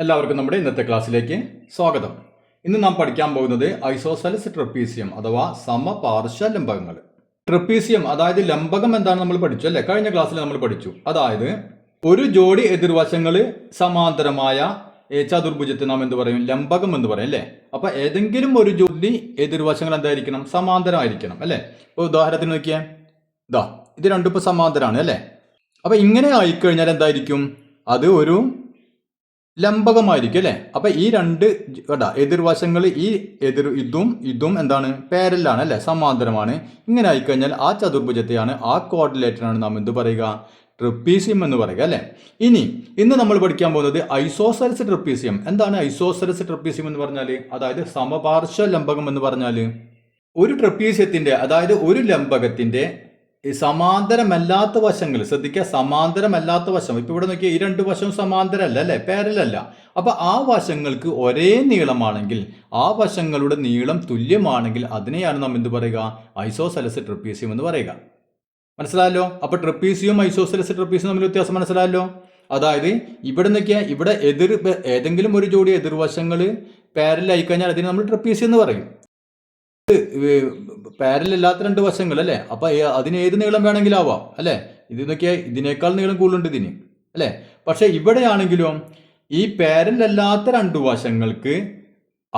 എല്ലാവർക്കും നമ്മുടെ ഇന്നത്തെ ക്ലാസ്സിലേക്ക് സ്വാഗതം. ഇന്ന് നാം പഠിക്കാൻ പോകുന്നത് ഐസോസെലസ് ട്രപ്പീസിയം അഥവാ സമപാർശ്വ ലംബകങ്ങൾ. ട്രപ്പീസിയം അതായത് ലംബകം എന്താണ് നമ്മൾ പഠിച്ചു അല്ലേ? കഴിഞ്ഞ ക്ലാസ്സിൽ നമ്മൾ പഠിച്ചു. അതായത് ഒരു ജോഡി എതിർവശങ്ങൾ സമാന്തരമായ ചതുർഭുജത്തെ നാം എന്ത് പറയും? ലംബകം എന്ന് പറയും അല്ലേ? അപ്പൊ ഏതെങ്കിലും ഒരു ജോഡി എതിർവശങ്ങൾ എന്തായിരിക്കണം? സമാന്തരമായിരിക്കണം അല്ലേ? ഇപ്പൊ ഉദാഹരണത്തിന് നോക്കിയേ, ഇത് രണ്ടും ഇപ്പൊ സമാന്തരമാണ് അല്ലേ? അപ്പൊ ഇങ്ങനെ ആയിക്കഴിഞ്ഞാൽ എന്തായിരിക്കും? അത് ഒരു ലംബകമായിരിക്കും അല്ലേ? അപ്പൊ ഈ രണ്ട് എതിർവശങ്ങൾ ഇതും എന്താണ്? പാരലലാണ് അല്ലെ? സമാന്തരമാണ്. ഇങ്ങനെ ആയിക്കഴിഞ്ഞാൽ ആ ചതുർഭുജത്തെയാണ്, ആ കോർഡിലേറ്ററാണ് നാം എന്ത് പറയുക? ട്രപ്പീസിയം എന്ന് പറയുക അല്ലെ? ഇന്ന് നമ്മൾ പഠിക്കാൻ പോകുന്നത് ഐസോസെലസ് ട്രപ്പീസിയം. എന്താണ് ഐസോസെലസ് ട്രപ്പീസിയം എന്ന് പറഞ്ഞാൽ? അതായത് സമപാർശ്വ ലംബകം എന്ന് പറഞ്ഞാൽ ഒരു ട്രപ്പീസിയത്തിന്റെ, അതായത് ഒരു ലംബകത്തിന്റെ സമാന്തരമല്ലാത്ത വശങ്ങൾ, ശ്രദ്ധിക്കുക, സമാന്തരമല്ലാത്ത വശം. ഇപ്പൊ ഇവിടെ നോക്കിയാൽ ഈ രണ്ട് വശവും സമാന്തരമല്ല അല്ലെ? പാരലല്ല. അപ്പൊ ആ വശങ്ങൾക്ക് ഒരേ നീളമാണെങ്കിൽ, ആ വശങ്ങളുടെ നീളം തുല്യമാണെങ്കിൽ അതിനെയാണ് നാം എന്ത് പറയുക? ഐസോസെലസ് ട്രപ്പീസിയം എന്ന് പറയുക. മനസ്സിലായല്ലോ? അപ്പൊ ട്രപ്പീസിയം ഐസോസെലസ് ട്രപ്പീസിയം തമ്മിൽ വ്യത്യാസം മനസ്സിലായല്ലോ? അതായത് ഇവിടെ നോക്കിയാൽ ഇവിടെ ഏതെങ്കിലും ഒരു ജോഡി എതിർവശങ്ങൾ പാരലായി കഴിഞ്ഞാൽ അതിന് നമ്മൾ ട്രപ്പീസിയം എന്ന് പറയും. പാരലല്ലാത്ത രണ്ട് വശങ്ങൾ അല്ലെ? അപ്പൊ അതിന് ഏത് നീളം വേണമെങ്കിലും ആവാം അല്ലെ? ഇത് നോക്കിയാൽ ഇതിനേക്കാൾ നീളം കൂടുതലുണ്ട് ഇതിന് അല്ലെ? പക്ഷെ ഇവിടെയാണെങ്കിലും ഈ പാരലല്ലാത്ത രണ്ടു വശങ്ങൾക്ക്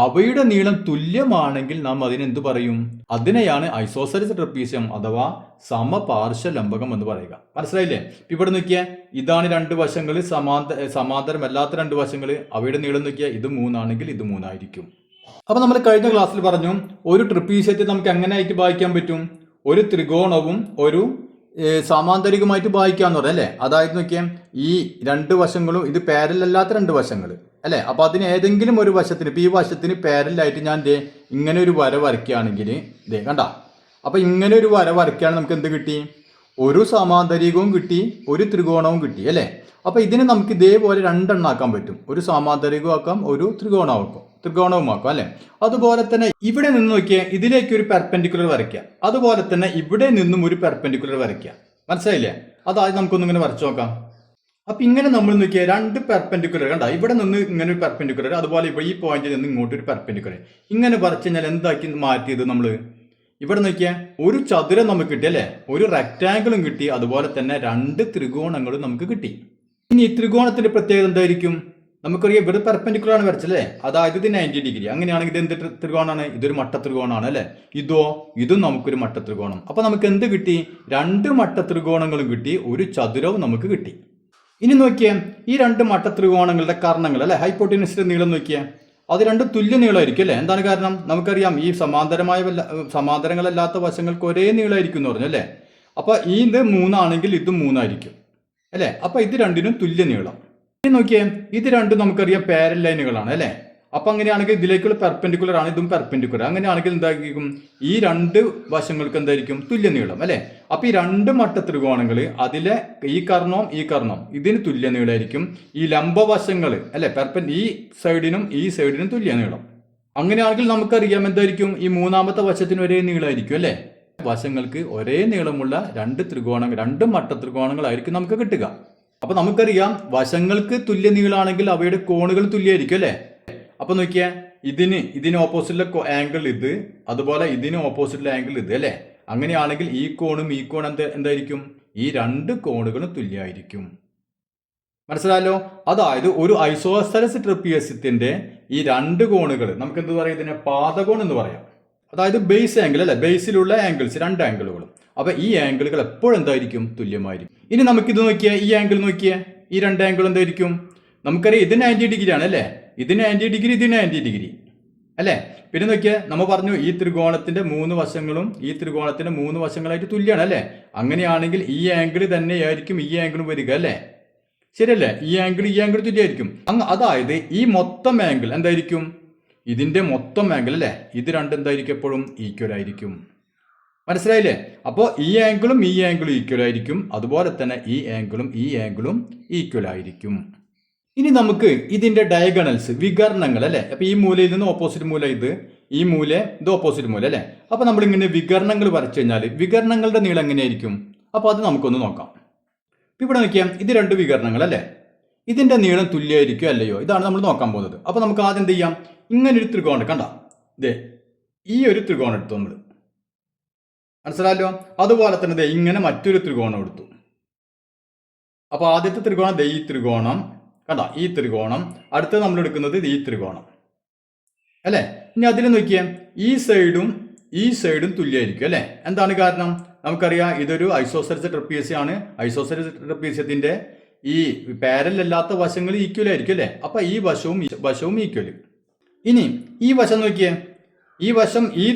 അവയുടെ നീളം തുല്യമാണെങ്കിൽ നാം അതിനെന്ത് പറയും? അതിനെയാണ് ഐസോസെലസ് ട്രപ്പീസിയം അഥവാ സമപാർശ്വ ലംബകം എന്ന് പറയുക. മനസ്സിലായില്ലേ? ഇവിടെ നോക്കിയാൽ ഇതാണ് രണ്ട് വശങ്ങൾ, സമാന്തരമല്ലാത്ത രണ്ട് വശങ്ങൾ, അവയുടെ നീളം നോക്കിയാൽ ഇത് 3 ആണെങ്കിൽ ഇത് 3 ആയിരിക്കും. അപ്പൊ നമ്മൾ കഴിഞ്ഞ ക്ലാസ്സിൽ പറഞ്ഞു, ഒരു ട്രപ്പീസിയത്തെ നമുക്ക് എങ്ങനെ ആയിട്ട് ഭാഗിക്കാൻ പറ്റും? ഒരു ത്രികോണവും ഒരു സമാന്തരികമായിട്ട് ഭാഗിക്കാന്ന് പറയാം അല്ലെ? അതായത് നോക്കിയാൽ ഈ രണ്ട് വശങ്ങളും ഇത് പാരലല്ലാത്ത രണ്ട് വശങ്ങൾ അല്ലെ? അപ്പൊ അതിന് ഏതെങ്കിലും ഒരു വശത്തിന്, ഇപ്പൊ ഈ വശത്തിന് പാരലായിട്ട് ഞാൻ ഇങ്ങനെ ഒരു വര വരയ്ക്കുകയാണെങ്കിൽ കണ്ട, അപ്പൊ ഇങ്ങനെ ഒരു വര വരയ്ക്കുകയാണെങ്കിൽ നമുക്ക് എന്ത് കിട്ടി? ഒരു സമാന്തരികവും കിട്ടി, ഒരു ത്രികോണവും കിട്ടി അല്ലെ? അപ്പൊ ഇതിനെ നമുക്ക് ഇതേപോലെ രണ്ടെണ്ണം ആക്കാൻ പറ്റും. ഒരു സമാന്തരികവും ആക്കാം, ഒരു ത്രികോണവും ആക്കാം അല്ലെ? അതുപോലെ തന്നെ ഇവിടെ നിന്ന് നോക്കിയാൽ ഇതിലേക്ക് ഒരു പെർപെൻഡിക്കുലർ വരയ്ക്കുക, അതുപോലെ തന്നെ ഇവിടെ നിന്നും ഒരു പെർപെൻഡിക്കുലർ വരയ്ക്കുക. മനസ്സിലായില്ലേ? അതായത് നമുക്കൊന്നും ഇങ്ങനെ വരച്ചു നോക്കാം. അപ്പൊ ഇങ്ങനെ നമ്മൾ നോക്കിയാൽ രണ്ട് പെർപെൻഡിക്കുലർ കണ്ട, ഇവിടെ നിന്ന് ഇങ്ങനെ ഒരു പെർപെൻഡിക്കുലർ, അതുപോലെ ഈ പോയിന്റിൽ നിന്ന് ഇങ്ങോട്ട് ഒരു പെർപെൻഡിക്കുലർ, ഇങ്ങനെ വരച്ചു കഴിഞ്ഞാൽ എന്താക്കി മാറ്റിയത് നമ്മൾ? ഇവിടെ നോക്കിയാൽ ഒരു ചതുരം നമുക്ക് കിട്ടി അല്ലെ? ഒരു റെക്ടാങ്കിളും കിട്ടി, അതുപോലെ തന്നെ രണ്ട് ത്രികോണങ്ങളും നമുക്ക് കിട്ടി. ഇനി ഈ ത്രികോണത്തിന്റെ പ്രത്യേകത എന്തായിരിക്കും? നമുക്കറിയാം ഇവിടെ പെർപെൻഡിക്കുലർ ആണ് വരച്ചല്ലേ? അതായത് ഇത് 90 ഡിഗ്രി. അങ്ങനെയാണെങ്കിൽ ഇത് എന്ത് ത്രികോണാണ്? ഇതൊരു മട്ട ത്രികോണാണ് അല്ലെ? ഇതും നമുക്കൊരു മട്ട ത്രികോണം. അപ്പൊ നമുക്ക് എന്ത് കിട്ടി? രണ്ട് മട്ട ത്രികോണങ്ങളും കിട്ടി, ഒരു ചതുരവും നമുക്ക് കിട്ടി. ഇനി നോക്കിയേ, ഈ രണ്ട് മട്ട ത്രികോണങ്ങളുടെ കർണങ്ങൾ അല്ലെ, ഹൈപ്പോട്ടിനസിന്റെ നീളം നോക്കിയേ, അത് രണ്ടും തുല്യ നീളമായിരിക്കും അല്ലെ? എന്താണ് കാരണം? നമുക്കറിയാം ഈ സമാന്തരങ്ങളല്ലാത്ത വശങ്ങൾക്ക് ഒരേ നീളമായിരിക്കും എന്ന് പറഞ്ഞു അല്ലെ? അപ്പൊ ഇത് 3 ആണെങ്കിൽ ഇതും 3 ആയിരിക്കും അല്ലെ? അപ്പൊ ഇത് രണ്ടിനും തുല്യ നീളം. ഇനി നോക്കിയേ, ഇത് രണ്ടും നമുക്കറിയാം പാരൽ ലൈനുകളാണ് അല്ലെ? അപ്പൊ അങ്ങനെയാണെങ്കിൽ ഇതിലേക്കുള്ള പെർപെൻഡിക്കുലർ ആണ്, ഇതും പെർപെൻഡിക്കുലർ. അങ്ങനെയാണെങ്കിൽ എന്തായിരിക്കും? ഈ രണ്ട് വശങ്ങൾക്ക് എന്തായിരിക്കും? തുല്യ നീളം അല്ലെ? അപ്പൊ ഈ രണ്ട് മട്ട ത്രികോണങ്ങൾ, അതിലെ ഈ കർണം ഇതിന് തുല്യ നീളമായിരിക്കും. ഈ ലംബവശങ്ങൾ അല്ലെ, ഈ സൈഡിനും തുല്യ നീളം. അങ്ങനെയാണെങ്കിൽ നമുക്കറിയാം എന്തായിരിക്കും? ഈ മൂന്നാമത്തെ വശത്തിന് ഒരേ നീളമായിരിക്കും അല്ലെ? വശങ്ങൾക്ക് ഒരേ നീളമുള്ള രണ്ട് മട്ട ത്രികോണങ്ങളായിരിക്കും നമുക്ക് കിട്ടുക. അപ്പൊ നമുക്കറിയാം വശങ്ങൾക്ക് തുല്യ നീളമാണെങ്കിൽ അവയുടെ കോണുകൾ തുല്യമായിരിക്കും അല്ലെ? അപ്പൊ നോക്കിയാൽ ഇതിന് ഓപ്പോസിറ്റിലെ ആംഗിൾ ഇത്, അതുപോലെ ഇതിന് ഓപ്പോസിറ്റിലെ ആംഗിൾ ഇത് അല്ലെ? അങ്ങനെയാണെങ്കിൽ ഈ കോണും എന്തായിരിക്കും? ഈ രണ്ട് കോണുകളും തുല്യമായിരിക്കും. മനസ്സിലായല്ലോ? അതായത് ഒരു ഐസോസെലസ് ട്രപ്പീസിയത്തിന്റെ ഈ രണ്ട് കോണുകൾ നമുക്ക് എന്ത് പറയാം? ഇതിനെ പാദകോൺ എന്ന് പറയാം. അതായത് ബേസ് ആംഗിൾ അല്ലെ? ബേസിലുള്ള ആംഗിൾസ്, രണ്ട് ആംഗിളുകളും. അപ്പൊ ഈ ആംഗിളുകൾ എപ്പോഴും എന്തായിരിക്കും? തുല്യമായിരിക്കും. ഇനി നമുക്കിത് നോക്കിയാൽ, ഈ ആംഗിൾ നോക്കിയാൽ, ഈ രണ്ട് ആംഗിൾ എന്തായിരിക്കും? നമുക്കറിയാം ഇത് 90 ഡിഗ്രി ആണ് അല്ലെ? ഇത് 90 ഡിഗ്രി, ഇത് 90 ഡിഗ്രി അല്ലെ? പിന്നെ നോക്കിയാൽ നമ്മൾ പറഞ്ഞു ഈ ത്രികോണത്തിന്റെ 3 വശങ്ങളും ഈ ത്രികോണത്തിന്റെ 3 വശങ്ങളായിട്ട് തുല്യമാണ് അല്ലെ? അങ്ങനെയാണെങ്കിൽ ഈ ആംഗിൾ തന്നെയായിരിക്കും ഈ ആംഗിളും വരിക അല്ലെ? ശരിയല്ലേ? ഈ ആംഗിൾ തുല്യമായിരിക്കും. അതായത് ഈ മൊത്തം ആംഗിൾ എന്തായിരിക്കും? ഇതിന്റെ മൊത്തം ആംഗിൾ അല്ലെ? ഇത് രണ്ടും എന്തായിരിക്കും? എപ്പോഴും ഈക്വൽ ആയിരിക്കും. മനസ്സിലായില്ലേ? അപ്പോൾ ഈ ആംഗിളും ഈക്വൽ ആയിരിക്കും, അതുപോലെ തന്നെ ഈ ആംഗിളും ഈക്വൽ ആയിരിക്കും. ഇനി നമുക്ക് ഇതിന്റെ ഡയഗണൽസ്, വികർണങ്ങൾ അല്ലെ? അപ്പൊ ഈ മൂലയിൽ നിന്ന് ഓപ്പോസിറ്റ് മൂല ഇത്, ഇത് ഓപ്പോസിറ്റ് മൂല അല്ലെ? അപ്പൊ നമ്മൾ ഇങ്ങനെ വികർണങ്ങൾ വരച്ചു കഴിഞ്ഞാൽ വികർണങ്ങളുടെ നീളം എങ്ങനെയായിരിക്കും? അപ്പൊ അത് നമുക്കൊന്ന് നോക്കാം. ഇവിടെ നോക്കിയാൽ ഇത് രണ്ട് വികർണങ്ങൾ അല്ലെ? ഇതിന്റെ നീളം തുല്യമായിരിക്കും അല്ലയോ, ഇതാണ് നമ്മൾ നോക്കാൻ പോകുന്നത്. അപ്പോൾ നമുക്ക് ആദ്യം എന്ത് ചെയ്യാം, ഇങ്ങനെ ഒരു ത്രികോണം കണ്ട, ദേ ഈ ഒരു ത്രികോണം എടുത്തു നമ്മൾ, മനസ്സിലായല്ലോ. അതുപോലെ തന്നെ ദേ ഇങ്ങനെ മറ്റൊരു ത്രികോണം എടുത്തു. അപ്പോൾ ആദ്യത്തെ ത്രികോണം ദേ ഈ ത്രികോണം കണ്ട, ഈ ത്രികോണം. അടുത്തത് നമ്മൾ എടുക്കുന്നത് ഈ ത്രികോണം അല്ലേ. ഇനി അതിൽ നോക്കിയേ, ഈ സൈഡും തുല്യമായിരിക്കും അല്ലേ. എന്താണ് കാരണം, നമുക്കറിയാം ഇതൊരു ഐസോസെൽസ് ട്രപ്പീസിയാണ്. ഐസോസെൽസ് ട്രപ്പീസിയത്തിന്റെ ഈ പാരലൽ അല്ലാത്ത വശങ്ങൾ ഈക്വൽ ആയിരിക്കും അല്ലേ. അപ്പൊ ഈ വശവും ഈക്വൽ. ഇനി ഈ വശം നോക്കിയേ, ഈ വശം ഈ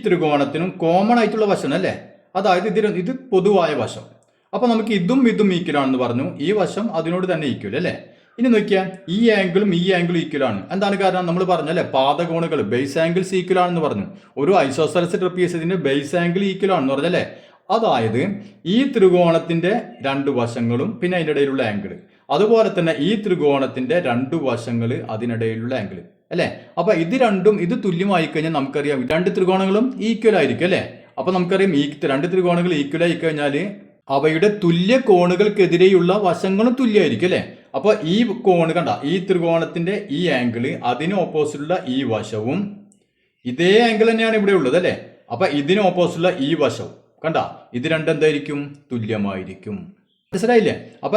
ത്രികോണത്തിനും കോമൺ ആയിട്ടുള്ള വശം അല്ലേ. അതായത് ഇത് പൊതുവായ വശം. അപ്പൊ നമുക്ക് ഇതും ഈക്വൽ ആണെന്ന് പറഞ്ഞു. ഈ വശം അതിനോട് തന്നെ ഈക്വൽ അല്ലേ. ഇനി നോക്കിയാൽ ഈ ആംഗിളും ഈക്വൽ ആണ്. എന്താണ് കാരണം, നമ്മൾ പറഞ്ഞല്ലേ പാദകോണുകൾ ബേസ് ആംഗിൾസ് ഈക്വൽ ആണെന്ന് പറഞ്ഞു. ഒരു ഐസോസെൽസ് ട്രപ്പീസിയത്തിന്റെ ബേസ് ആംഗിൾ ഈക്വൽ ആണെന്ന് പറഞ്ഞല്ലേ. അതായത് ഈ ത്രികോണത്തിന്റെ രണ്ട് വശങ്ങളും പിന്നെ അതിൻ്റെ ഇടയിലുള്ള ആംഗിൾ, അതുപോലെ തന്നെ ഈ ത്രികോണത്തിന്റെ രണ്ട് വശങ്ങൾ അതിനിടയിലുള്ള ആംഗിൾ അല്ലേ. അപ്പൊ ഇത് തുല്യമായി കഴിഞ്ഞാൽ നമുക്കറിയാം രണ്ട് ത്രികോണങ്ങളും ഈക്വൽ ആയിരിക്കും അല്ലേ. അപ്പൊ നമുക്കറിയാം ഈ രണ്ട് ത്രികോണങ്ങൾ ഈക്വൽ ആയി കഴിഞ്ഞാൽ അവയുടെ തുല്യ കോണുകൾക്കെതിരെയുള്ള വശങ്ങളും തുല്യമായിരിക്കും അല്ലേ. അപ്പൊ ഈ കോണ് കണ്ട, ഈ ത്രികോണത്തിന്റെ ഈ ആംഗിള് അതിന് ഓപ്പോസിറ്റുള്ള ഈ വശവും ഇതേ ആംഗിൾ തന്നെയാണ് ഇവിടെ ഉള്ളത് അല്ലേ. അപ്പൊ ഇതിന് ഓപ്പോസിറ്റുള്ള ഈ വശവും കണ്ട, ഇത് രണ്ടും എന്തായിരിക്കും, തുല്യമായിരിക്കും. മനസ്സിലായില്ലേ. അപ്പൊ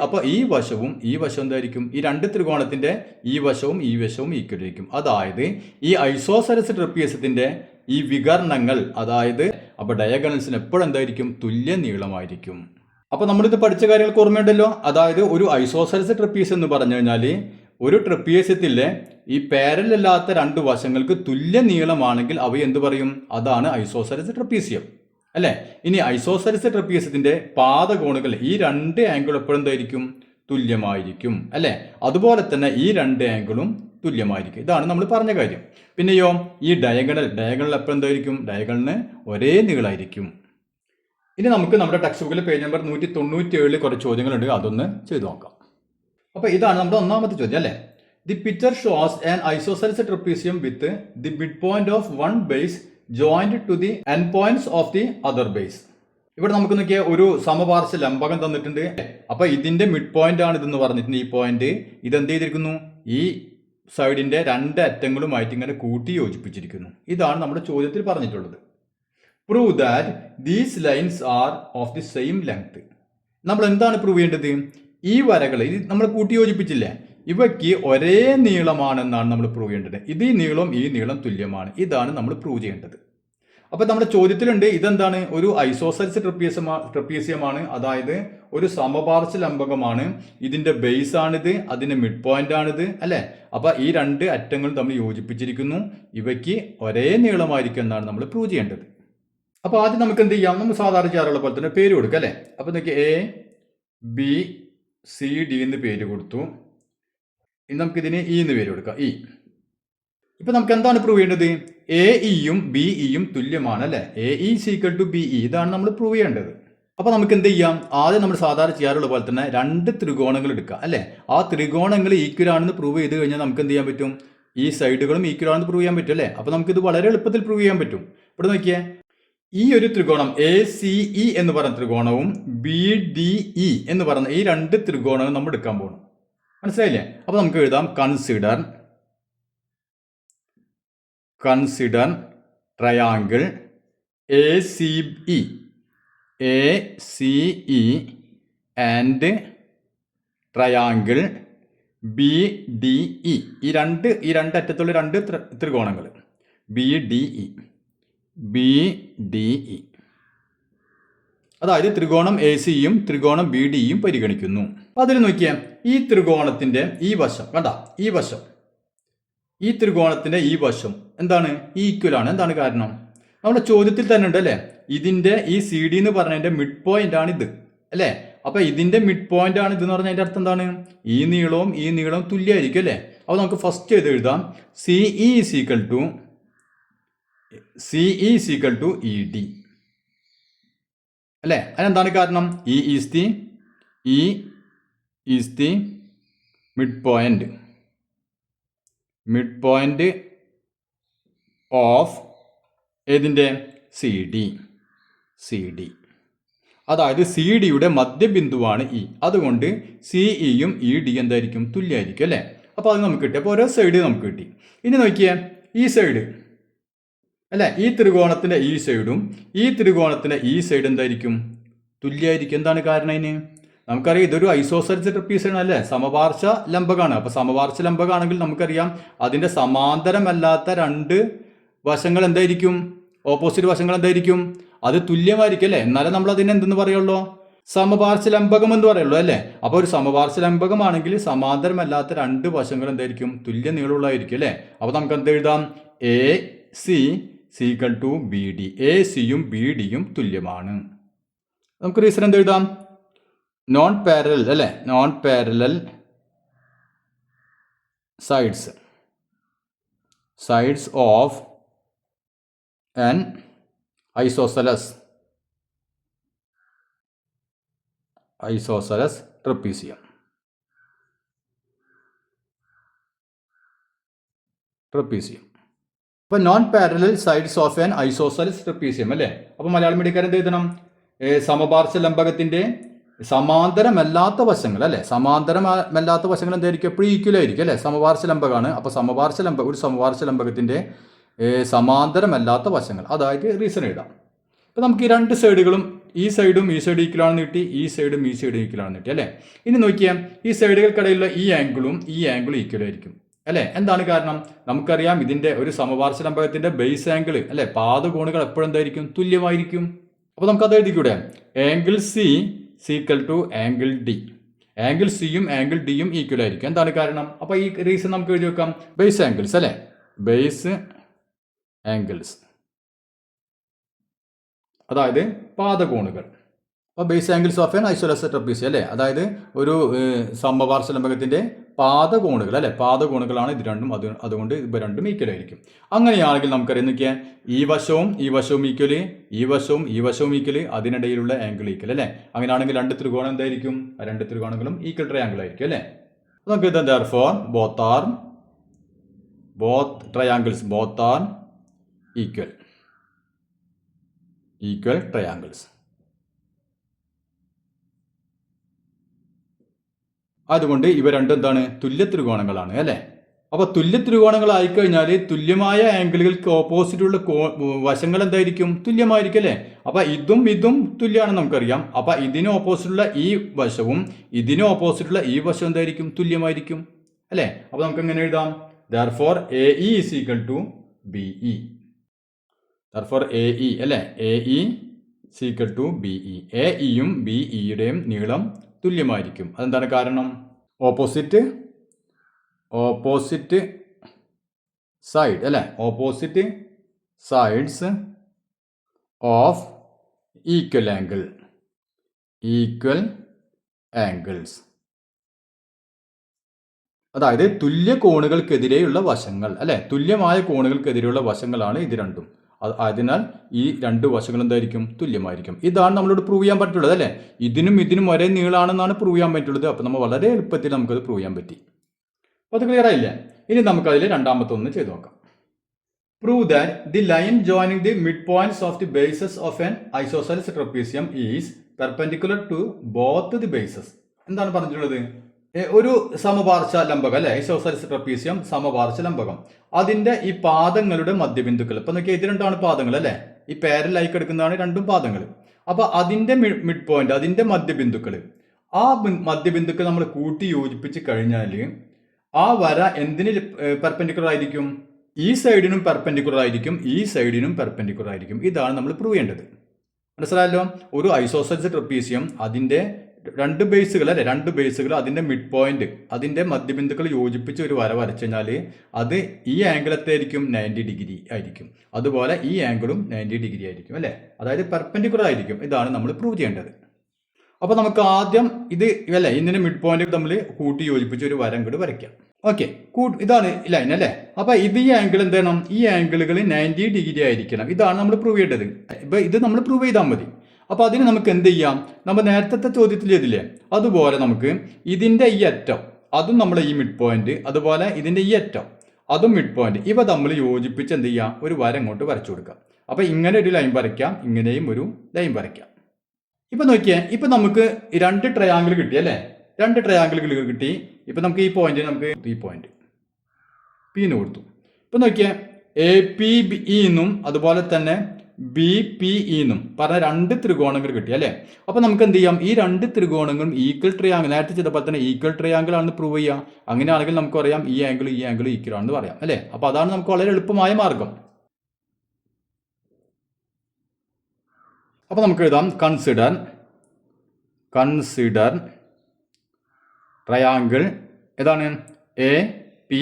അപ്പൊ ഈ വശവും എന്തായിരിക്കും, ഈ രണ്ട് ത്രികോണത്തിന്റെ ഈ വശവും ഈക്വൽ ആയിരിക്കും. അതായത് ഈ ഐസോസെൽസ് ട്രപ്പീസിയത്തിന്റെ ഈ വികർണങ്ങൾ, അതായത് അപ്പൊ ഡയഗണൽസിന് എപ്പോഴും എന്തായിരിക്കും, തുല്യ നീളമായിരിക്കും. അപ്പൊ നമ്മളിത് പഠിച്ച കാര്യങ്ങൾക്ക് ഓർമ്മയുണ്ടല്ലോ. അതായത് ഒരു ഐസോസെൽസ് ട്രപ്പീസ് എന്ന് പറഞ്ഞു കഴിഞ്ഞാൽ ഒരു ട്രപ്പീസിയത്തിലെ ഈ പാരലല്ലാത്ത രണ്ട് വശങ്ങൾക്ക് തുല്യ നീളമാണെങ്കിൽ അവ എന്ത് പറയും, അതാണ് ഐസോസെൽസ് ട്രപ്പീസിയം അല്ലെ. ഇനി ഐസോസെൽസ് ട്രപ്പീസിയത്തിന്റെ പാദകോണുകൾ ഈ രണ്ട് ആംഗിൾ എപ്പോഴും എന്തായിരിക്കും, തുല്യമായിരിക്കും അല്ലെ. അതുപോലെ തന്നെ ഈ രണ്ട് ആംഗിളും തുല്യമായിരിക്കും. ഇതാണ് നമ്മൾ പറഞ്ഞ കാര്യം. പിന്നെയോ ഈ ഡയഗണൽ എപ്പോഴും എന്തായിരിക്കും, ഡയഗണലിന് ഒരേ നീളമായിരിക്കും. ഇനി നമുക്ക് നമ്മുടെ ടെക്സ്റ്റ് ബുക്കിലെ പേജ് നമ്പർ 197 കുറച്ച് ചോദ്യങ്ങളുണ്ട്, അതൊന്ന് ചെയ്തു നോക്കാം. അപ്പൊ ഇതാണ് നമ്മുടെ ഒന്നാമത്തെ ചോദ്യം അല്ലെ. The picture shows an isosceles trapezium with the mid point of one base joint to the end points of the other base. ഇവിടെ നമുക്ക് നോക്കിയ ഒരു സമപാർശ്വ ലംബകം തന്നിട്ടുണ്ട്. അപ്പൊ ഇതിന്റെ മിഡ് പോയിന്റ് ആണ് ഇതെന്ന് പറഞ്ഞിട്ടുണ്ട്. ഈ പോയിന്റ് ഇതെന്ത് ചെയ്തിരിക്കുന്നു, ഈ സൈഡിന്റെ രണ്ട് അറ്റങ്ങളുമായിട്ട് ഇങ്ങനെ കൂട്ടി യോജിപ്പിച്ചിരിക്കുന്നു. ഇതാണ് നമ്മുടെ ചോദ്യത്തിൽ പറഞ്ഞിട്ടുള്ളത്. Prove that these lines are of the same length. നമ്മൾ എന്താണ് പ്രൂവ് ചെയ്യേണ്ടത്, ഈ വരകൾ ഇത് നമ്മൾ കൂട്ടി യോജിപ്പിച്ചില്ലേ, ഇവയ്ക്ക് ഒരേ നീളമാണെന്നാണ് നമ്മൾ പ്രൂവ് ചെയ്യേണ്ടത്. ഈ നീളം തുല്യമാണ്. ഇതാണ് നമ്മൾ പ്രൂവ് ചെയ്യേണ്ടത്. അപ്പൊ നമ്മുടെ ചോദ്യത്തിലുണ്ട് ഇതെന്താണ്, ഒരു ഐസോസെൽസ് ട്രപ്പീസിയമാണ്. അതായത് ഒരു സമപാർശ്വ ലംബകമാണ്. ഇതിന്റെ ബേസ് ആണിത്, അതിന്റെ മിഡ് പോയിന്റ് ആണിത് അല്ലെ. അപ്പൊ ഈ രണ്ട് അറ്റങ്ങളും തമ്മിൽ യോജിപ്പിച്ചിരിക്കുന്നു. ഇവയ്ക്ക് ഒരേ നീളമായിരിക്കും എന്നാണ് നമ്മൾ പ്രൂവ് ചെയ്യേണ്ടത്. അപ്പൊ ആദ്യം നമുക്ക് എന്ത് ചെയ്യാം, നമ്മൾ സാധാരണ ചെയ്യാറുള്ള പോലെ തന്നെ പേര് കൊടുക്കുക അല്ലെ. അപ്പൊ നോക്കി ABCD എന്ന് പേര് കൊടുത്തു. ഇനി നമുക്ക് ഇതിന് E എന്ന് പേര് കൊടുക്കാം, E. ഇപ്പൊ നമുക്ക് എന്താണ് പ്രൂവ് ചെയ്യേണ്ടത്, AEയും BEയും തുല്യമാണ് അല്ലെ. AE = BE, ഇതാണ് നമ്മൾ പ്രൂവ് ചെയ്യേണ്ടത്. അപ്പൊ നമുക്ക് എന്ത് ചെയ്യാം, ആദ്യം നമ്മൾ സാധാരണ ചെയ്യാറുള്ള പോലെ തന്നെ രണ്ട് ത്രികോണങ്ങൾ എടുക്കുക അല്ലെ. ആ ത്രികോണങ്ങൾ ഈക്വൽ ആണെന്ന് പ്രൂവ് ചെയ്ത് കഴിഞ്ഞാൽ നമുക്ക് എന്ത് ചെയ്യാൻ പറ്റും, ഈ സൈഡുകളും ഈക്വൽ ആണെന്ന് പ്രൂവ് ചെയ്യാൻ പറ്റും അല്ലെ. അപ്പൊ നമുക്ക് ഇത് വളരെ എളുപ്പത്തിൽ പ്രൂവ് ചെയ്യാൻ പറ്റും. ഇവിടെ നോക്കിയേ, ഈ ഒരു ത്രികോണം ACE എന്ന് പറയുന്ന ത്രികോണവും BDE എന്ന് പറയുന്ന ഈ രണ്ട് ത്രികോണവും നമ്മൾ എടുക്കാൻ പോകണം. മനസ്സിലായില്ലേ. അപ്പൊ നമുക്ക് എഴുതാം, consider triangle ACE and triangle BDE. ഈ രണ്ട് അറ്റത്തുള്ള രണ്ട് ത്രികോണങ്ങൾ BDE. അതായത് ത്രികോണം ACയും ത്രികോണം BDയും പരിഗണിക്കുന്നു. അതിൽ നോക്കിയാൽ ഈ ത്രികോണത്തിന്റെ ഈ വശം കണ്ട, ഈ ത്രികോണത്തിന്റെ ഈ വശം എന്താണ്, ഈക്വൽ ആണ്. എന്താണ് കാരണം, നമ്മുടെ ചോദ്യത്തിൽ തന്നെ ഉണ്ട് അല്ലെ. ഇതിന്റെ ഈ CD എന്ന് പറഞ്ഞതിന്റെ മിഡ് പോയിന്റ് ആണ് ഇത് അല്ലെ. അപ്പൊ ഇതിന്റെ മിഡ് പോയിന്റ് ആണ് ഇതെന്ന് പറഞ്ഞാൽ അതിന്റെ അർത്ഥം എന്താണ്, ഈ നീളവും തുല്യമായിരിക്കും അല്ലെ. അപ്പൊ നമുക്ക് ഫസ്റ്റ് ചെയ്ത് എഴുതാം, CE = ED അല്ലെ. അതിനെന്താണ് കാരണം, E is the mid point of ഏതിന്റെ CD. അതായത് സി ഡിയുടെ മധ്യബിന്ദുവാണ് ഇ. അതുകൊണ്ട് സി ഇയും ഇ ഡി എന്തായിരിക്കും? തുല്യമായിരിക്കും അല്ലേ? അപ്പോൾ അത് നമുക്ക് കിട്ടി. അപ്പോൾ ഓരോ സൈഡ് നമുക്ക് കിട്ടി. ഇനി നോക്കിയേ, ഈ സൈഡ് അല്ലേ, ഈ ത്രികോണത്തിന്റെ ഈ സൈഡും ഈ ത്രികോണത്തിന്റെ ഈ സൈഡ് എന്തായിരിക്കും? തുല്യമായിരിക്കും. എന്താണ് കാരണം? അതിന് നമുക്കറിയാം ഇതൊരു ഐസോസെൽസ് ട്രപ്പീസിയൻ അല്ലേ, സമപാർശ്വ ലംബകമാണ്. അപ്പോൾ സമപാർശ്വ ലംബകമാണെങ്കിൽ നമുക്കറിയാം അതിന്റെ സമാന്തരമല്ലാത്ത രണ്ട് വശങ്ങൾ എന്തായിരിക്കും? ഓപ്പോസിറ്റ് വശങ്ങൾ എന്തായിരിക്കും? അത് തുല്യമായിരിക്കും അല്ലേ? എന്നാലും നമ്മൾ അതിനെ എന്തെന്ന് പറയുള്ളൂ? സമപാർശ്വ ലംബകം എന്ന് പറയുള്ളൂ അല്ലേ? അപ്പോൾ ഒരു സമപാർശ്വ ലംബകമാണെങ്കിൽ സമാന്തരമല്ലാത്ത രണ്ട് വശങ്ങൾ എന്തായിരിക്കും? തുല്യ നീളമുള്ളതായിരിക്കും അല്ലേ? അപ്പോൾ നമുക്ക് എന്ത് എഴുതാം? A C is equal to B D. A സിയും ബി ഡിയും തുല്യമാണ്. നമുക്ക് റീസൺ എന്ത് എഴുതാം? നോൺ പാരലൽ അല്ലേ, non parallel sides of an isosceles trapezium. അപ്പോൾ non parallel sides of an isosceles trapezium അല്ലേ? അപ്പോൾ മലയാളം മീഡിയക്കാരൻ എന്ത് എഴുതണം? സമപാർശ്വ ലംബകത്തിന്റെ സമാന്തരമല്ലാത്ത വശങ്ങൾ അല്ലേ, സമാന്തരമല്ലാത്ത വശങ്ങൾ എന്തായിരിക്കും? എപ്പോഴും ഈക്വൽ ആയിരിക്കും അല്ലേ? സമപാർശ്വ ലംബകമാണ്. അപ്പോൾ ഒരു സമപാർശ്വ ലംബകത്തിന്റെ സമാന്തരമല്ലാത്ത വശങ്ങൾ, അതായത് റീസൺ എഴുതാം. ഇപ്പം നമുക്ക് ഈ രണ്ട് സൈഡുകളും ഈ സൈഡും ഈ സൈഡ് ഈക്വലാണെന്ന് കിട്ടി, ഈ സൈഡും ഈ സൈഡും ഈക്വലാണെന്ന് കിട്ടി അല്ലേ? ഇനി നോക്കിയാൽ ഈ സൈഡുകൾക്കിടയിലുള്ള ഈ ആംഗിളും ഈക്വൽ ആയിരിക്കും അല്ലേ? എന്താണ് കാരണം? നമുക്കറിയാം ഇതിന്റെ ഒരു സമപാർശ്വ ലംബകത്തിന്റെ ബേസ് ആംഗിൾ അല്ലെ, പാദകോണുകൾ എപ്പോഴും എന്തായിരിക്കും? തുല്യമായിരിക്കും. അപ്പോൾ നമുക്കത് എഴുതിക്കൂടെ? Angle C is equal to angle D. Angle സിയും ആംഗിൾ ഡിയും ഈക്വൽ ആയിരിക്കും. എന്താണ് കാരണം? അപ്പോൾ ഈ റീസൺ നമുക്ക് എഴുതി വെക്കാം. ബേസ് ആംഗിൾസ് അല്ലേ, ബേസ് ആംഗിൾസ് അതായത് പാദകോണുകൾ. അപ്പോൾ base angles of an isosceles trapezium അല്ലേ, അതായത് ഒരു സമപാർശ്വ ലംബകത്തിന്റെ പാദകോണുകൾ അല്ലെ, പാദകോണുകളാണ് ഇത് രണ്ടും. അതുകൊണ്ട് ഇവ രണ്ടും ഈക്വൽ ആയിരിക്കും. അങ്ങനെയാണെങ്കിൽ നമുക്കറിയാം നോക്കിയാൽ ഈ വശവും ഈക്വല്, ഈ വശവും ഈക്വല്, അതിനിടയിലുള്ള ആംഗിൾ ഈക്വൽ അല്ലേ? അങ്ങനെയാണെങ്കിൽ രണ്ട് ത്രികോണം എന്തായിരിക്കും? രണ്ട് ത്രികോണങ്ങളും ഈക്വൽ ട്രയാംഗിൾ ആയിരിക്കും അല്ലേ? നമുക്ക് ഇത് therefore both triangles are equal triangles. അതുകൊണ്ട് ഇവ രണ്ടും എന്താണ്? തുല്യ ത്രികോണങ്ങളാണ് അല്ലേ? അപ്പോൾ തുല്യ ത്രികോണങ്ങളായി കഴിഞ്ഞാൽ തുല്യമായ ആംഗിളുകൾക്ക് ഓപ്പോസിറ്റുള്ള വശങ്ങൾ എന്തായിരിക്കും? തുല്യമായിരിക്കും അല്ലേ? അപ്പോൾ ഇതും തുല്യമാണെന്ന് നമുക്കറിയാം. അപ്പോൾ ഇതിന് ഓപ്പോസിറ്റുള്ള ഈ വശവും ഇതിന് ഓപ്പോസിറ്റുള്ള ഈ വശം എന്തായിരിക്കും? തുല്യമായിരിക്കും അല്ലേ? അപ്പോൾ നമുക്ക് എങ്ങനെ എഴുതാം? therefore AE is equal to BE. therefore AE അല്ലേ, AE is equal to BE. AEയും BEയുടെയും നീളം തുല്യമായിരിക്കും. അതെന്താണ് കാരണം? ഓപ്പോസിറ്റ് സൈഡ് അല്ലേ, opposite sides of equal angles അതായത് തുല്യ കോണുകൾക്കെതിരെയുള്ള വശങ്ങൾ അല്ലെ, തുല്യമായ കോണുകൾക്കെതിരെയുള്ള വശങ്ങളാണ് ഇത് രണ്ടും. അതിനാൽ ഈ രണ്ട് വശങ്ങൾ എന്തായിരിക്കും? തുല്യമായിരിക്കും. ഇതാണ് നമ്മളോട് പ്രൂവ് ചെയ്യാൻ പറ്റുള്ളത് അല്ലേ? ഇതിനും ഒരേ നീളാണെന്നാണ് പ്രൂവ് ചെയ്യാൻ പറ്റുള്ളത്. അപ്പോൾ നമ്മൾ വളരെ എളുപ്പത്തിൽ നമുക്കത് പ്രൂവ് ചെയ്യാൻ പറ്റി. അപ്പോൾ അത് ക്ലിയർ ആയില്ലേ? ഇനി നമുക്കതിൽ രണ്ടാമത്തെ ഒന്ന് ചെയ്ത് നോക്കാം. Prove that the line joining the mid points of the bases of an isosceles trapezium is perpendicular to both the bases. എന്താണ് പറഞ്ഞിട്ടുള്ളത്? ഒരു സമപാർശ്വ ലംബകം അല്ലെ, ഐസോസെലസ് ട്രപ്പീസിയം സമപാർശ്വ ലംബകം, അതിന്റെ ഈ പാദങ്ങളുടെ മധ്യബിന്ദുക്കൾ, ഇപ്പൊ നോക്കിയാൽ ഇത് രണ്ടാണ് പാദങ്ങൾ അല്ലെ, ഈ പാരലൽ കിടക്കുന്നതാണ് രണ്ടും പാദങ്ങൾ. അപ്പൊ അതിന്റെ മിഡ് പോയിന്റ്, അതിന്റെ മധ്യബിന്ദുക്കൾ, ആ മധ്യബിന്ദുക്കൾ നമ്മൾ കൂട്ടി യോജിപ്പിച്ച് കഴിഞ്ഞാൽ ആ വര എന്തിന് പെർപെൻഡിക്കുലർ ആയിരിക്കും? ഈ സൈഡിനും പെർപെൻഡിക്കുലർ ആയിരിക്കും, ഈ സൈഡിനും പെർപെൻഡിക്കുലർ ആയിരിക്കും. ഇതാണ് നമ്മൾ പ്രൂവ് ചെയ്യേണ്ടത്. മനസ്സിലായല്ലോ? ഒരു ഐസോസെലസ് ട്രപ്പീസിയം അതിന്റെ രണ്ട് ബേസുകൾ അല്ലെ, രണ്ട് ബേസുകൾ, അതിന്റെ മിഡ് പോയിന്റ്, അതിന്റെ മധ്യബിന്ദുക്കൾ യോജിപ്പിച്ച് ഒരു വര വരച്ചു കഴിഞ്ഞാൽ അത് ഈ ആംഗിളത്തായിരിക്കും 90 ഡിഗ്രി ആയിരിക്കും. അതുപോലെ ഈ ആംഗിളും 90 ഡിഗ്രി ആയിരിക്കും അല്ലെ, അതായത് പെർപെൻഡിക്കുലർ ആയിരിക്കും. ഇതാണ് നമ്മൾ പ്രൂവ് ചെയ്യേണ്ടത്. അപ്പോൾ നമുക്ക് ആദ്യം ഇത് അല്ലെ, ഇതിന്റെ മിഡ് പോയിന്റ് നമ്മൾ കൂട്ടി യോജിപ്പിച്ച് ഒരു വര അങ്ങോട്ട് വരയ്ക്കാം. ഓക്കെ, ഇതാണ് ലൈൻ അല്ലേ. അപ്പൊ ഇത് ഈ ആംഗിൾ എന്താണ്? ഈ ആംഗിളുകൾ 90 ഡിഗ്രി ആയിരിക്കണം. ഇതാണ് നമ്മൾ പ്രൂവ് ചെയ്യേണ്ടത്. ഇപ്പൊ ഇത് നമ്മൾ പ്രൂവ് ചെയ്താൽ മതി. അപ്പൊ അതിന് നമുക്ക് എന്ത് ചെയ്യാം? നമ്മൾ നേരത്തെ ചോദ്യത്തിൽ ചെയ്തില്ലേ, അതുപോലെ നമുക്ക് ഇതിന്റെ ഈ അറ്റം അതും നമ്മൾ ഈ മിഡ് പോയിന്റ്, അതുപോലെ ഇതിന്റെ ഈ അറ്റം അതും മിഡ് പോയിന്റ്, ഇവ നമ്മൾ യോജിപ്പിച്ച് എന്ത് ചെയ്യാം? ഒരു വര അങ്ങോട്ട് വരച്ചു കൊടുക്കാം. അപ്പൊ ഇങ്ങനെ ഒരു ലൈൻ വരയ്ക്കാം, ഇങ്ങനെയും ഒരു ലൈൻ വരയ്ക്കാം. ഇപ്പൊ നോക്കിയേ, ഇപ്പൊ നമുക്ക് രണ്ട് ട്രയാങ്കിൾ കിട്ടി അല്ലേ, രണ്ട് ട്രയാങ്കിളുകൾ കിട്ടി. ഇപ്പൊ നമുക്ക് ഈ പോയിന്റ് നമുക്ക് ഈ പോയിന്റ് പി എന്ന് കൊടുത്തു. ഇപ്പൊ നോക്കിയേ, എ പി ഇ എന്നും അതുപോലെ തന്നെ ബി പി ഇ എന്നും പറഞ്ഞ രണ്ട് ത്രികോണങ്ങൾ കിട്ടി അല്ലേ. അപ്പൊ നമുക്ക് എന്ത് ചെയ്യാം, ഈ രണ്ട് ത്രികോണങ്ങളും ഈക്വൽ ട്രയാങ്കിൾ, നേരത്തെ ചെയ്തപ്പോൾ തന്നെ ഈക്വൽ ട്രയാങ്കിൾ ആണെന്ന് പ്രൂവ് ചെയ്യാം. അങ്ങനെയാണെങ്കിൽ നമുക്ക് പറയാം ഈ ആംഗിൾ ഈക്വൽ ആണെന്ന് പറയാം അല്ലേ. അപ്പൊ അതാണ് നമുക്ക് വളരെ എളുപ്പമായ മാർഗം. അപ്പൊ നമുക്ക് എഴുതാം കൺസിഡർ ട്രയാങ്കിൾ ഏതാണ്, എ പി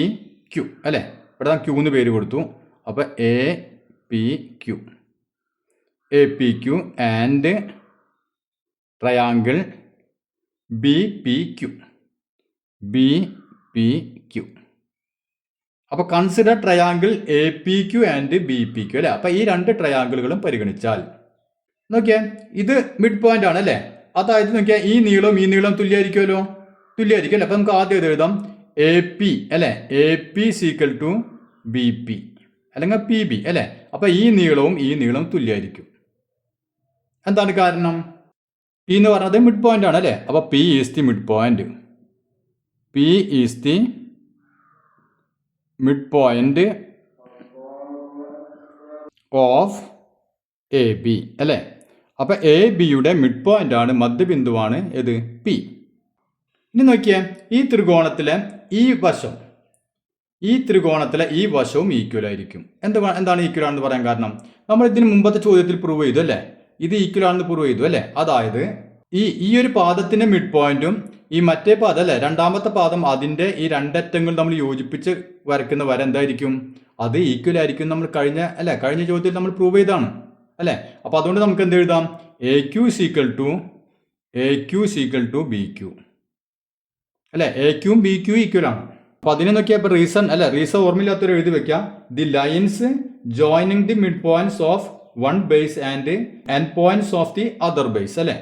ക്യു അല്ലേ. ഇവിടെ ക്യൂ എന്ന് പേര് കൊടുത്തു. അപ്പൊ A P Q and triangle B P Q. അപ്പൊ consider triangle A P Q and B P Q അല്ലെ. അപ്പൊ ഈ രണ്ട് ട്രയാങ്കിളുകളും പരിഗണിച്ചാൽ നോക്കിയേ, ഇത് മിഡ് പോയിന്റ് ആണ് അല്ലേ. അതായത് നോക്കിയാൽ ഈ നീളം തുല്യമായിരിക്കുമല്ലോ, തുല്യമായിരിക്കും അല്ലേ. അപ്പൊ നമുക്ക് ആദ്യം ഇത് എഴുതാം, എ പി അല്ലെ, A P is equal to B P അല്ലെങ്കിൽ പി ബി അല്ലെ. അപ്പൊ ഈ നീളവും തുല്യമായിരിക്കും. എന്താണ് കാരണം, പി എന്ന് പറഞ്ഞത് മിഡ് പോയിന്റ് ആണ് അല്ലേ. അപ്പൊ P is the mid point, of A B അല്ലേ. അപ്പൊ എ ബിയുടെ മിഡ് പോയിന്റ് ആണ്, മധ്യബിന്ദുവാണ് ഏത്, പി. ഇനി നോക്കിയേ, ഈ ത്രികോണത്തിലെ ഈ വശവും ഈക്വൽ ആയിരിക്കും. എന്താണ് ഈക്വൽ ആണെന്ന് പറയാൻ കാരണം, നമ്മൾ ഇതിന് മുമ്പത്തെ ചോദ്യത്തിൽ പ്രൂവ് ചെയ്തു അല്ലേ, ഇത് ഈക്വൽ ആണെന്ന് പ്രൂവ് ചെയ്തു അല്ലേ. അതായത് ഈ ഒരു പാദത്തിന്റെ മിഡ് പോയിന്റും ഈ മറ്റേ പാദം അല്ലെ, രണ്ടാമത്തെ പാദം, അതിന്റെ ഈ രണ്ടറ്റങ്ങൾ നമ്മൾ യോജിപ്പിച്ച് വരയ്ക്കുന്ന വര എന്തായിരിക്കും, അത് ഈക്വൽ ആയിരിക്കും. നമ്മൾ കഴിഞ്ഞ ചോദ്യത്തിൽ നമ്മൾ പ്രൂവ് ചെയ്താണ് അല്ലെ. അപ്പൊ അതുകൊണ്ട് നമുക്ക് എന്ത് എഴുതാം, A Q is equal to B Q അല്ലെ. എ ക്യൂം ബി ക്യു ഈക്വൽ ആണ്. അപ്പൊ അതിനെ നോക്കിയപ്പോൾ റീസൺ ഓർമ്മയില്ലാത്തവർ എഴുതി വെക്കാം, the lines joining the mid points of one base and end points of the other base അല്ലെ.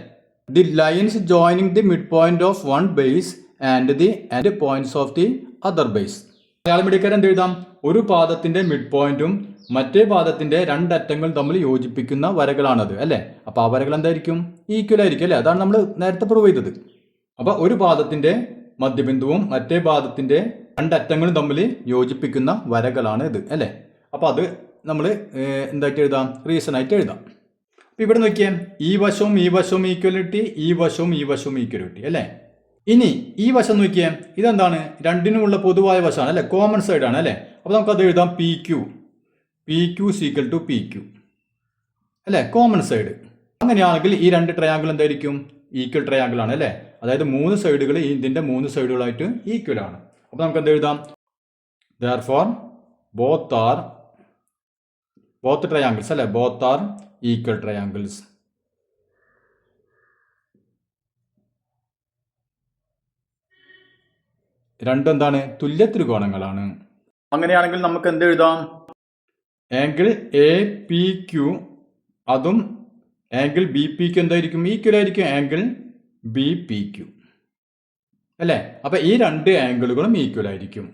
The lines joining the mid point of one base and the end points of the other base. Malayalam മീഡിയക്കാരൻ എന്ത് എഴുതാം, ഒരു പാദത്തിന്റെ mid പോയിന്റും മറ്റേ പാദത്തിന്റെ രണ്ടറ്റങ്ങൾ തമ്മിൽ യോജിപ്പിക്കുന്ന വരകളാണത് അല്ലെ. അപ്പൊ ആ വരകൾ എന്തായിരിക്കും, ഈക്വൽ ആയിരിക്കും അല്ലെ. അതാണ് നമ്മൾ നേരത്തെ പ്രൂവ് ചെയ്തത്. അപ്പൊ ഒരു പാദത്തിന്റെ മധ്യബിന്ദുവും മറ്റേ പാദത്തിന്റെ രണ്ടറ്റങ്ങളും തമ്മിൽ യോജിപ്പിക്കുന്ന വരകളാണ് ഇത് അല്ലെ. അപ്പൊ അത് നമ്മൾ എന്തായിട്ട് എഴുതാം, റീസൺ ആയിട്ട് എഴുതാം. അപ്പൊ ഇവിടെ നോക്കിയേ, ഈ വശവും ഈക്വലിറ്റി, ഈ വശവും ഈക്വലിറ്റി അല്ലെ. ഇനി ഈ വശം നോക്കിയേ, ഇതെന്താണ്, രണ്ടിനുമുള്ള പൊതുവായ വശമാണ് അല്ലെ, കോമൺ സൈഡ് ആണ് അല്ലെ. അപ്പൊ നമുക്ക് അത് എഴുതാം, P Q is equal to P Q അല്ലെ, കോമൺ സൈഡ്. അങ്ങനെയാണെങ്കിൽ ഈ രണ്ട് ട്രയാങ്കിൾ എന്തായിരിക്കും, ഈക്വൽ ട്രയാങ്കിൾ ആണ് അല്ലെ. അതായത് മൂന്ന് സൈഡുകൾ ഇതിന്റെ മൂന്ന് സൈഡുകളായിട്ട് ഈക്വൽ ആണ്. അപ്പൊ നമുക്ക് എന്ത് എഴുതാം, therefore both triangles അല്ലെ, both are equal triangles. രണ്ടും എന്താണ്, തുല്യ ത്രികോണങ്ങളാണ്. അങ്ങനെയാണെങ്കിൽ നമുക്ക് എന്ത് എഴുതാം, ആംഗിൾ എ പി ക്യു അതും ആംഗിൾ ബി പി ക്യു എന്തായിരിക്കും, ഈക്വൽ ആയിരിക്കും ആംഗിൾ ബി പി ക്യു അല്ലേ. അപ്പൊ ഈ രണ്ട് ആംഗിളുകളും ഈക്വൽ ആയിരിക്കും.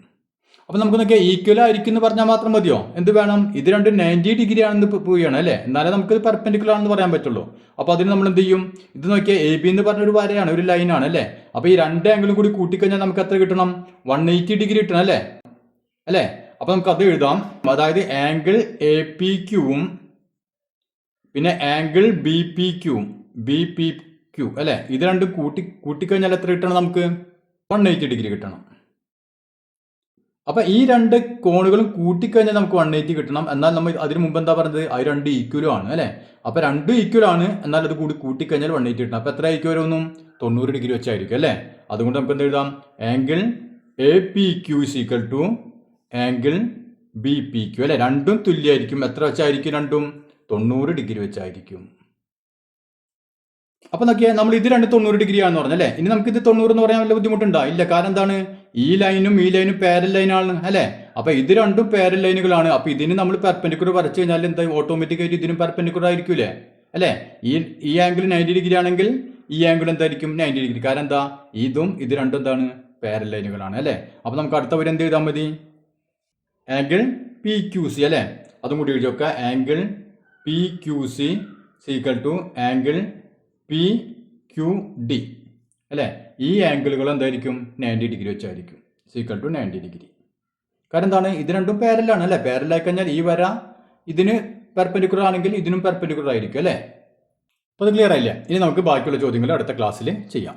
അപ്പൊ നമുക്ക് നോക്കിയാൽ ഈക്വൽ ആയിരിക്കും എന്ന് പറഞ്ഞാൽ മാത്രം മതിയോ, എന്ത് വേണം, ഇത് രണ്ടും 90 ഡിഗ്രി ആണെന്ന് പ്രൂവ് ചെയ്യണം അല്ലേ, എന്നാലേ നമുക്ക് പെർപെൻഡിക്കുലർ ആണെന്ന് പറയാൻ പറ്റുള്ളൂ. അപ്പൊ അതിന് നമ്മൾ എന്ത് ചെയ്യും, ഇത് നോക്കിയാൽ എ ബി എന്ന് പറഞ്ഞൊരു വരയാണ്, ഒരു ലൈനാണ് അല്ലേ. അപ്പൊ ഈ രണ്ട് ആംഗിളും കൂടി കൂട്ടിക്കഴിഞ്ഞാൽ നമുക്ക് എത്ര കിട്ടണം, 180 ഡിഗ്രി കിട്ടണം അല്ലേ. അപ്പൊ നമുക്ക് അത് എഴുതാം, അതായത് ആംഗിൾ എ പി ക്യൂവും പിന്നെ ആംഗിൾ ബി പി ക്യൂ അല്ലെ, ഇത് രണ്ടും കൂട്ടിക്കഴിഞ്ഞാൽ എത്ര കിട്ടണം, നമുക്ക് 180 ഡിഗ്രി കിട്ടണം. അപ്പൊ ഈ രണ്ട് കോണുകളും കൂട്ടിക്കഴിഞ്ഞാൽ നമുക്ക് 180 കിട്ടണം. എന്നാൽ നമ്മൾ അതിന് മുമ്പ് എന്താ പറഞ്ഞത്, അത് രണ്ട് ഈക്വലും ആണ് അല്ലെ. അപ്പൊ രണ്ടും ഈക്വൽ ആണ്, എന്നാൽ അത് കൂടി കൂട്ടിക്കഴിഞ്ഞാൽ 180 കിട്ടണം. അപ്പൊ എത്ര ആയിരിക്കും ഓരോന്നും, 90 ഡിഗ്രി വെച്ചായിരിക്കും അല്ലെ. അതുകൊണ്ട് നമുക്ക് എന്ത് എഴുതാം, angle A P Q equal to angle B P Q അല്ലെ. രണ്ടും തുല്യമായിരിക്കും. എത്ര വെച്ചായിരിക്കും, രണ്ടും 90 ഡിഗ്രി വെച്ചായിരിക്കും. അപ്പൊ നോക്കിയാൽ നമ്മൾ ഇത് രണ്ട് 90 ഡിഗ്രി ആണെന്ന് പറഞ്ഞല്ലേ. ഇനി നമുക്ക് ഇത് 90 എന്ന് പറയാൻ വല്ല ബുദ്ധിമുട്ടുണ്ടോ, ഇല്ല. കാരണം എന്താണ്, ഈ ലൈനും പാരൽ ലൈനാണ് അല്ലെ. അപ്പൊ ഇത് രണ്ടും പാരൽ ലൈനുകളാണ്. അപ്പൊ ഇതിന് നമ്മൾ പെർപെൻഡിക്കുലർ വരച്ചു കഴിഞ്ഞാൽ എന്താ, ഓട്ടോമാറ്റിക്കായിട്ട് ഇതിനും പെർപെൻഡിക്കുലർ ആയിരിക്കൂലേ അല്ലെ. ഈ ആംഗിൾ 90 ഡിഗ്രി ആണെങ്കിൽ ഈ ആംഗിൾ എന്തായിരിക്കും, 90 ഡിഗ്രി. കാരണം എന്താ, ഇത് രണ്ടും എന്താണ്, പാരൽ ലൈനുകളാണ് അല്ലെ. അപ്പൊ നമുക്ക് അടുത്ത വരെ എന്ത് ചെയ്താൽ മതി, ആംഗിൾ പി ക്യു സി അല്ലെ, അതും കൂടി എഴുതി വെക്കുക. Angle P Q C equal to angle P Q D അല്ലേ, ഈ ആംഗിളുകൾ എന്തായിരിക്കും 90 ഡിഗ്രി വെച്ചായിരിക്കും, ഈക്വൽ ടു 90 ഡിഗ്രി. കാരണം എന്താണ്, ഇത് രണ്ടും പാരലാണ് അല്ലേ, പാരലായി കഴിഞ്ഞാൽ ഈ വര ഇതിന് പെർപെൻഡിക്കുലർ ആണെങ്കിൽ ഇതിനും പെർപെൻഡിക്കുലർ ആയിരിക്കും അല്ലേ. അപ്പോൾ അത് ക്ലിയർ ആയില്ലേ. ഇനി നമുക്ക് ബാക്കിയുള്ള ചോദ്യങ്ങൾ അടുത്ത ക്ലാസ്സിൽ ചെയ്യാം.